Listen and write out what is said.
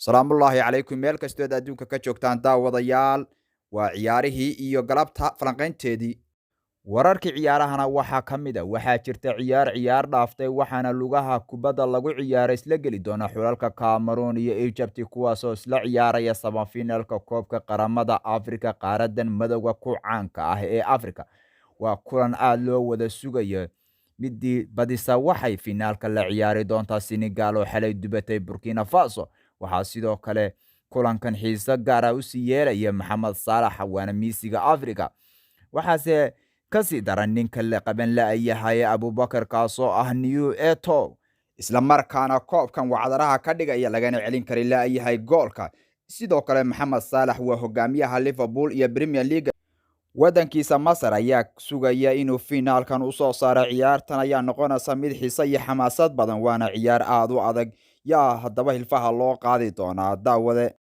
salaamullaahi calaykum meel kastood adduunka ka joogtaan daawadayaal waa ciyaarihii iyo galabta falanqaynteedii wararkii ciyaarahana waxaa ka mid a waxaa jirta ciyaar dhaaftay waxaana lugaha kubadda lagu ciyaaray isla geli doona xulalka Cameroon iyo Egypt kuwaasoo isla ciyaaraya semifinalka koobka qaramada Afrika qaaradan madowga ku caanka ah ee Afrika waa kulan aad loo wada sugayo midii badisa waxay finaalka la ciyaari doontaa Senegal oo xalay dubatay Burkina Faso waxaa sidoo kale kulankan xiiso gaar ah u sii yeelaya Maxamed Saalax waana miisiga Afrika waxaase kasii daran ninka la qaban la'yahay Abubakar kaasoo ah New Eto'o isla markaana koobkan wacdaraha ka dhigaya lagana celin kari la'yahay goolka sidoo kale Maxamed Saalax waa hogaamiyaha Liverpool iyo Premier League wadankiisa Masar ayaa sugaya inuu finaalkan u soo saaro ciyaartan ayaa noqonaysa mid xiiso iyo xamaasad badan waana ciyaar aad u adag yaa haddaba hilfaha loo qaadi doonaa daawade